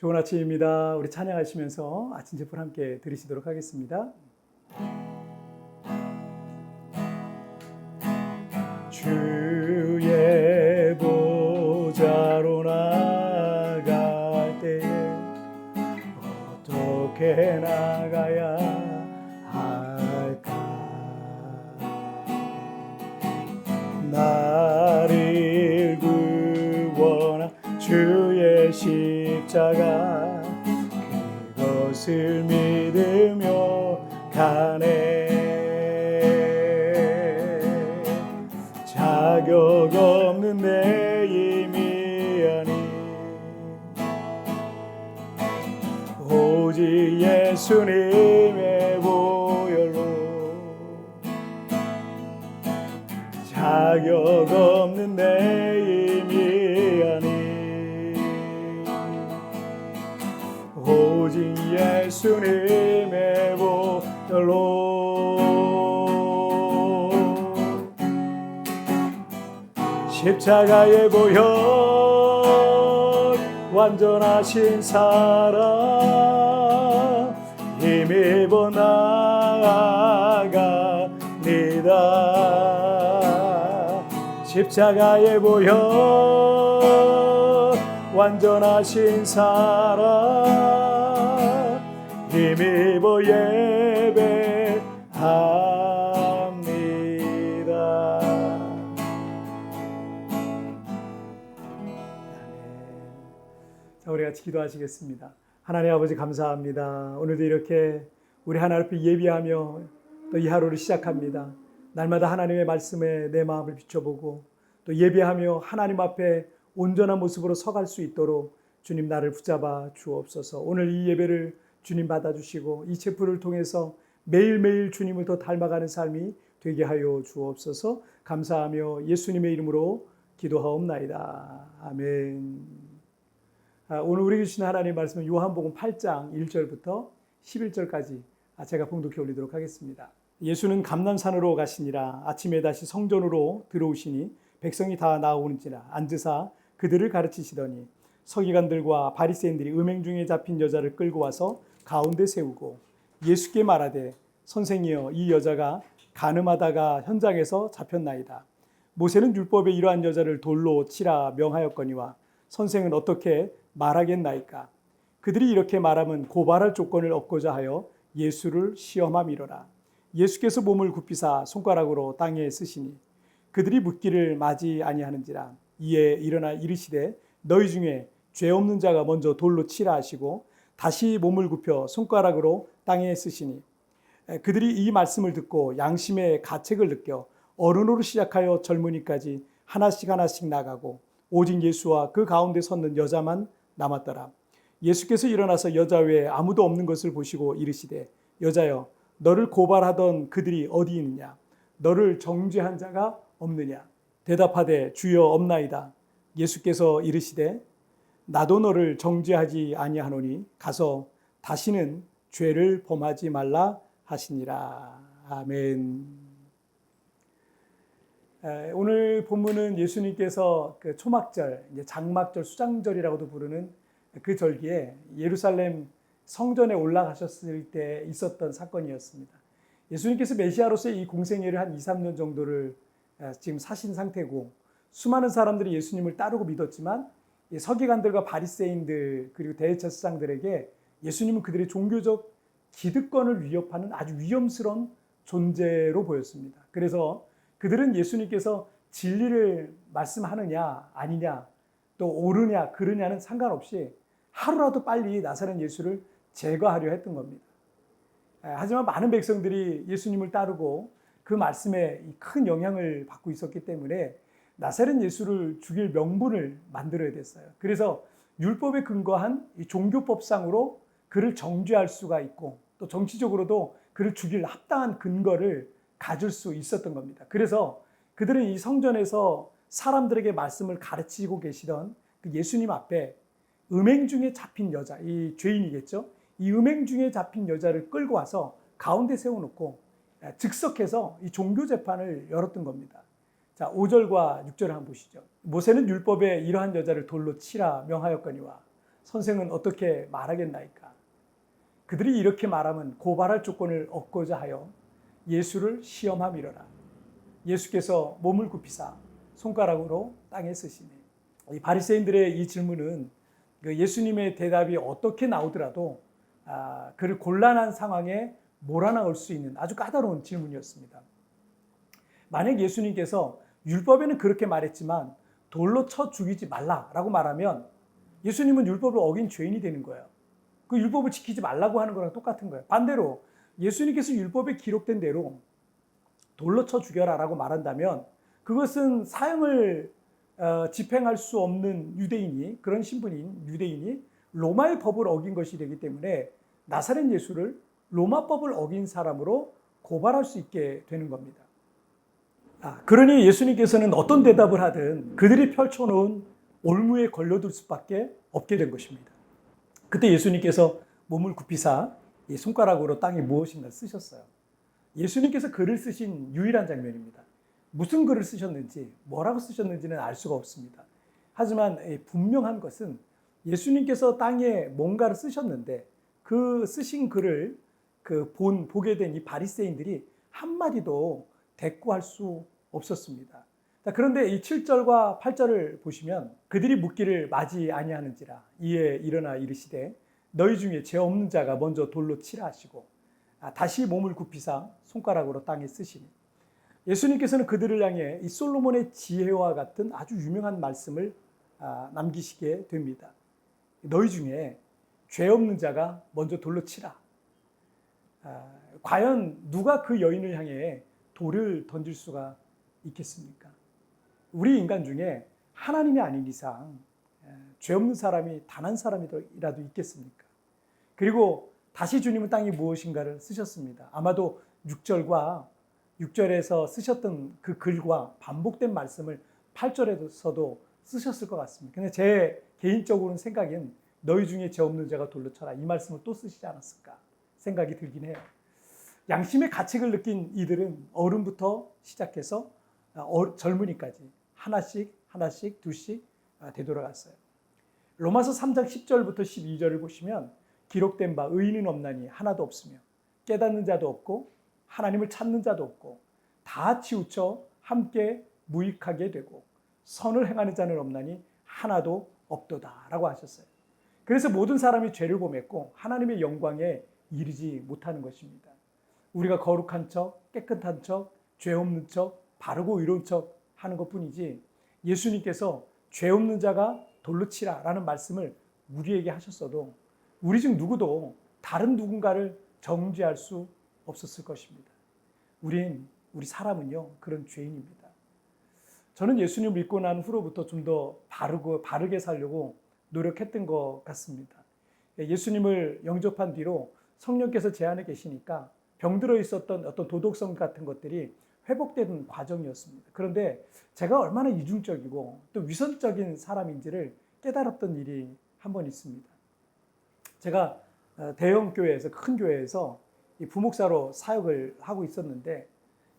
좋은 아침입니다. 우리 찬양하시면서 아침 제풀 함께 들으시도록 하겠습니다. 주의 보좌로 나갈 때에 어떻게 나가야 할까? 나를 구원한 주의 십자가 그것을 믿으며 가네. 자격 없는 내 힘이 아니 오직 예수님의 보혈로 자격 없는 내 힘이 아니 오직 예수님의 보혈로 십자가의 보혈 완전하신 사랑 힘입어 나아갑니다. 십자가의 보혈 완전하신 사랑 힘입어 예배합니다. 자, 우리 같이 기도하시겠습니다. 하나님 아버지 감사합니다. 오늘도 이렇게 우리 하나님 앞에 예비하며 또 이 하루를 시작합니다. 날마다 하나님의 말씀에 내 마음을 비춰보고 또 예배하며 하나님 앞에 온전한 모습으로 서갈 수 있도록 주님 나를 붙잡아 주옵소서. 오늘 이 예배를 주님 받아주시고 이 제풀을 통해서 매일매일 주님을 더 닮아가는 삶이 되게 하여 주옵소서. 감사하며 예수님의 이름으로 기도하옵나이다. 아멘. 오늘 우리 주신 하나님 말씀은 요한복음 8장 1절부터 11절까지 제가 봉독해 올리도록 하겠습니다. 예수는 감람산으로 가시니라. 아침에 다시 성전으로 들어오시니 백성이 다 나오는지라 앉으사 그들을 가르치시더니 서기관들과 바리새인들이 음행 중에 잡힌 여자를 끌고 와서 가운데 세우고 예수께 말하되 선생이여 이 여자가 간음하다가 현장에서 잡혔나이다. 모세는 율법에 이러한 여자를 돌로 치라 명하였거니와 선생은 어떻게 말하겠나이까? 그들이 이렇게 말하면 고발할 조건을 얻고자 하여 예수를 시험함이로라. 예수께서 몸을 굽히사 손가락으로 땅에 쓰시니 그들이 묻기를 마지 아니하는지라. 이에 일어나 이르시되 너희 중에 죄 없는 자가 먼저 돌로 치라 하시고 다시 몸을 굽혀 손가락으로 땅에 쓰시니 그들이 이 말씀을 듣고 양심의 가책을 느껴 어른으로 시작하여 젊은이까지 하나씩 하나씩 나가고 오직 예수와 그 가운데 섰는 여자만 남았더라. 예수께서 일어나서 여자 외에 아무도 없는 것을 보시고 이르시되 여자여 너를 고발하던 그들이 어디 있느냐? 너를 정죄한 자가 없느냐? 대답하되 주여 없나이다. 예수께서 이르시되 나도 너를 정죄하지 아니하노니 가서 다시는 죄를 범하지 말라 하시니라. 아멘. 오늘 본문은 예수님께서 그 초막절, 이제 장막절, 수장절이라고도 부르는 그 절기에 예루살렘 성전에 올라가셨을 때 있었던 사건이었습니다. 예수님께서 메시아로서의 이 공생애를 한 2, 3년 정도를 지금 사신 상태고 수많은 사람들이 예수님을 따르고 믿었지만 서기관들과 바리새인들 그리고 대제사장들에게 예수님은 그들의 종교적 기득권을 위협하는 아주 위험스러운 존재로 보였습니다. 그래서 그들은 예수님께서 진리를 말씀하느냐 아니냐 또 옳으냐 그르냐는 상관없이 하루라도 빨리 나사렛 예수를 제거하려 했던 겁니다. 하지만 많은 백성들이 예수님을 따르고 그 말씀에 큰 영향을 받고 있었기 때문에 나사렛 예수를 죽일 명분을 만들어야 됐어요. 그래서 율법에 근거한 이 종교법상으로 그를 정죄할 수가 있고 또 정치적으로도 그를 죽일 합당한 근거를 가질 수 있었던 겁니다. 그래서 그들은 이 성전에서 사람들에게 말씀을 가르치고 계시던 그 예수님 앞에 음행 중에 잡힌 여자, 이 죄인이겠죠. 이 음행 중에 잡힌 여자를 끌고 와서 가운데 세워놓고 즉석해서 이 종교 재판을 열었던 겁니다. 자, 5절과 6절을 한번 보시죠. 모세는 율법에 이러한 여자를 돌로 치라 명하였거니와 선생은 어떻게 말하겠나이까? 그들이 이렇게 말하면 고발할 조건을 얻고자 하여 예수를 시험함이로라. 예수께서 몸을 굽히사 손가락으로 땅에 쓰시니. 이 바리새인들의 이 질문은 예수님의 대답이 어떻게 나오더라도 그를 곤란한 상황에 몰아넣을 수 있는 아주 까다로운 질문이었습니다. 만약 예수님께서 율법에는 그렇게 말했지만 돌로 쳐 죽이지 말라라고 말하면 예수님은 율법을 어긴 죄인이 되는 거예요. 그 율법을 지키지 말라고 하는 거랑 똑같은 거예요. 반대로 예수님께서 율법에 기록된 대로 돌로 쳐 죽여라라고 말한다면 그것은 사형을 집행할 수 없는 유대인이, 그런 신분인 유대인이 로마의 법을 어긴 것이 되기 때문에 나사렛 예수를 로마법을 어긴 사람으로 고발할 수 있게 되는 겁니다. 그러니 예수님께서는 어떤 대답을 하든 그들이 펼쳐놓은 올무에 걸려들 수밖에 없게 된 것입니다. 그때 예수님께서 몸을 굽히사 이 손가락으로 땅에 무엇인가를 쓰셨어요. 예수님께서 글을 쓰신 유일한 장면입니다. 무슨 글을 쓰셨는지, 뭐라고 쓰셨는지는 알 수가 없습니다. 하지만 분명한 것은 예수님께서 땅에 뭔가를 쓰셨는데 그 쓰신 글을 보게 된 이 바리새인들이 한마디도 대꾸할 수 없었습니다. 그런데 이 7절과 8절을 보시면 그들이 묻기를 맞이 아니하는지라 이에 일어나 이르시되 너희 중에 죄 없는 자가 먼저 돌로 치라 하시고 다시 몸을 굽히사 손가락으로 땅에 쓰시니. 예수님께서는 그들을 향해 이 솔로몬의 지혜와 같은 아주 유명한 말씀을 남기시게 됩니다. 너희 중에 죄 없는 자가 먼저 돌로 치라. 과연 누가 그 여인을 향해 돌을 던질 수가 있겠습니까? 우리 인간 중에 하나님이 아닌 이상 죄 없는 사람이 단 한 사람이라도 있겠습니까? 그리고 다시 주님은 땅에 무엇인가를 쓰셨습니다. 아마도 6절에서 쓰셨던 그 글과 반복된 말씀을 8절에서도 쓰셨을 것 같습니다. 근데 제 개인적으로는 생각엔 너희 중에 죄 없는 자가 돌로 쳐라 이 말씀을 또 쓰시지 않았을까 생각이 들긴 해요. 양심의 가책을 느낀 이들은 어른부터 시작해서 젊은이까지 하나씩 둘씩 되돌아갔어요. 로마서 3장 10절부터 12절을 보시면 기록된 바 의인은 없나니 하나도 없으며 깨닫는 자도 없고 하나님을 찾는 자도 없고 다 치우쳐 함께 무익하게 되고 선을 행하는 자는 없나니 하나도 없도다 라고 하셨어요. 그래서 모든 사람이 죄를 범했고 하나님의 영광에 이르지 못하는 것입니다. 우리가 거룩한 척, 깨끗한 척, 죄 없는 척, 바르고 의로운 척 하는 것뿐이지 예수님께서 죄 없는 자가 돌로 치라 라는 말씀을 우리에게 하셨어도 우리 중 누구도 다른 누군가를 정죄할 수 없었을 것입니다. 우리 사람은요 그런 죄인입니다. 저는 예수님을 믿고 난 후로부터 좀 더 바르게 살려고 노력했던 것 같습니다. 예수님을 영접한 뒤로 성령께서 제 안에 계시니까 병들어 있었던 어떤 도덕성 같은 것들이 회복되는 과정이었습니다. 그런데 제가 얼마나 이중적이고 또 위선적인 사람인지를 깨달았던 일이 한 번 있습니다. 제가 대형 교회에서, 큰 교회에서 부목사로 사역을 하고 있었는데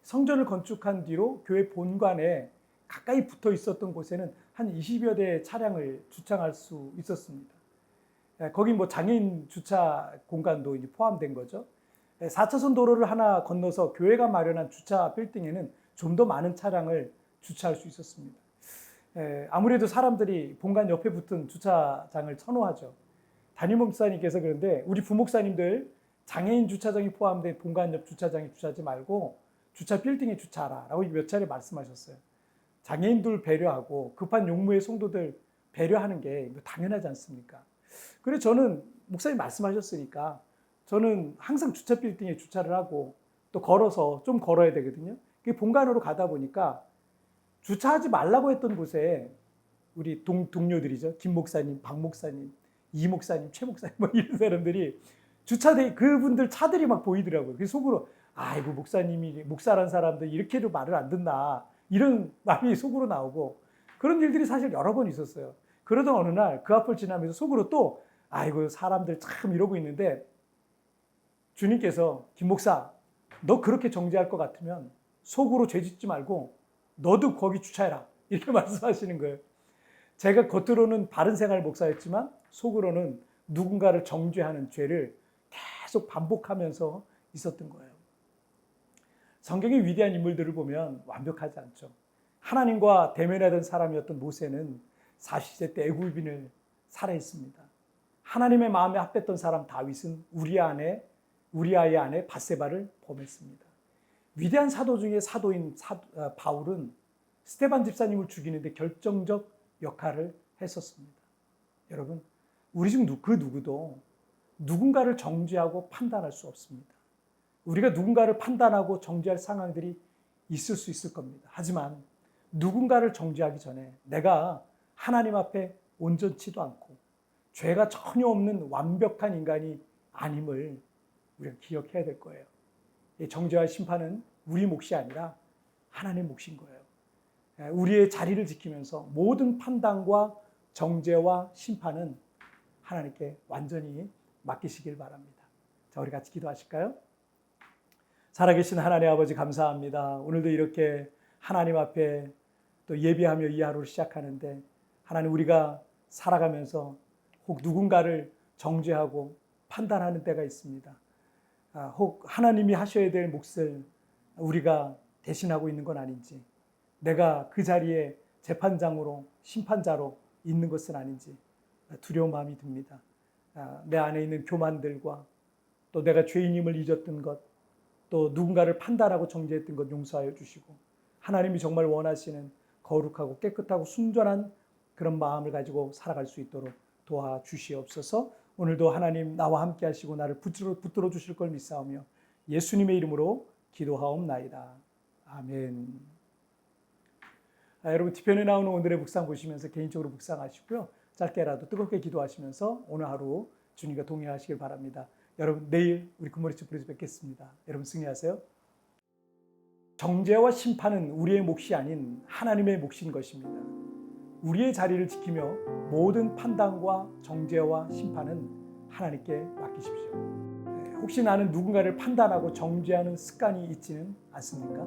성전을 건축한 뒤로 교회 본관에 가까이 붙어 있었던 곳에는 한 20여 대의 차량을 주차할 수 있었습니다. 거기 장애인 주차 공간도 이제 포함된 거죠. 4차선 도로를 하나 건너서 교회가 마련한 주차 빌딩에는 좀 더 많은 차량을 주차할 수 있었습니다. 아무래도 사람들이 본관 옆에 붙은 주차장을 선호하죠. 담임 목사님께서 그런데 우리 부목사님들 장애인 주차장이 포함된 본관 옆 주차장에 주차하지 말고 주차 빌딩에 주차하라 라고 몇 차례 말씀하셨어요. 장애인들 배려하고 급한 용무의 성도들 배려하는 게 당연하지 않습니까? 그래서 저는 목사님 말씀하셨으니까 저는 항상 주차 빌딩에 주차를 하고 또 좀 걸어야 되거든요. 본관으로 가다 보니까 주차하지 말라고 했던 곳에 우리 동료들이죠. 김 목사님, 박 목사님, 이 목사님, 최 목사님 이런 사람들이 그분들 차들이 막 보이더라고요. 그래서 속으로 아이고 목사님이 목사란 사람들 이렇게도 말을 안 듣나 이런 마음이 속으로 나오고 그런 일들이 사실 여러 번 있었어요. 그러던 어느 날 그 앞을 지나면서 속으로 또 아이고 사람들 참 이러고 있는데 주님께서 김 목사 너 그렇게 정죄할 것 같으면 속으로 죄 짓지 말고 너도 거기 주차해라 이렇게 말씀하시는 거예요. 제가 겉으로는 바른 생활 목사였지만 속으로는 누군가를 정죄하는 죄를 계속 반복하면서 있었던 거예요. 성경의 위대한 인물들을 보면 완벽하지 않죠. 하나님과 대면하던 사람이었던 모세는 40세 때 애굽인을 살해했습니다. 하나님의 마음에 합했던 사람 다윗은 우리아의 아내 밧세바를 범했습니다. 위대한 사도 중에 사도인 바울은 스데반 집사님을 죽이는데 결정적 역할을 했었습니다. 여러분, 우리 중 그 누구도 누군가를 정죄하고 판단할 수 없습니다. 우리가 누군가를 판단하고 정죄할 상황들이 있을 수 있을 겁니다. 하지만 누군가를 정죄하기 전에 내가 하나님 앞에 온전치도 않고 죄가 전혀 없는 완벽한 인간이 아님을 우리가 기억해야 될 거예요. 정죄와 심판은 우리 몫이 아니라 하나님 몫인 거예요. 우리의 자리를 지키면서 모든 판단과 정죄와 심판은 하나님께 완전히 맡기시길 바랍니다. 자, 우리 같이 기도하실까요? 살아계신 하나님 아버지 감사합니다. 오늘도 이렇게 하나님 앞에 또 예배하며 이 하루를 시작하는데 하나님, 우리가 살아가면서 혹 누군가를 정죄하고 판단하는 때가 있습니다. 혹 하나님이 하셔야 될 몫을 우리가 대신하고 있는 건 아닌지, 내가 그 자리에 재판장으로 심판자로 있는 것은 아닌지 두려운 마음이 듭니다. 내 안에 있는 교만들과 또 내가 죄인임을 잊었던 것, 또 누군가를 판단하고 정죄했던 것 용서하여 주시고, 하나님이 정말 원하시는 거룩하고 깨끗하고 순전한 그런 마음을 가지고 살아갈 수 있도록 도와주시옵소서. 오늘도 하나님 나와 함께 하시고 나를 붙들어 주실 걸 믿사오며 예수님의 이름으로 기도하옵나이다. 아멘. 여러분, 뒤편에 나오는 오늘의 묵상 보시면서 개인적으로 묵상하시고요. 짧게라도 뜨겁게 기도하시면서 오늘 하루 주님과 동행하시길 바랍니다. 여러분, 내일 우리 금머리 숲에서 뵙겠습니다. 여러분, 승리하세요. 정죄와 심판은 우리의 몫이 아닌 하나님의 몫인 것입니다. 우리의 자리를 지키며 모든 판단과 정죄와 심판은 하나님께 맡기십시오. 혹시 나는 누군가를 판단하고 정죄하는 습관이 있지는 않습니까?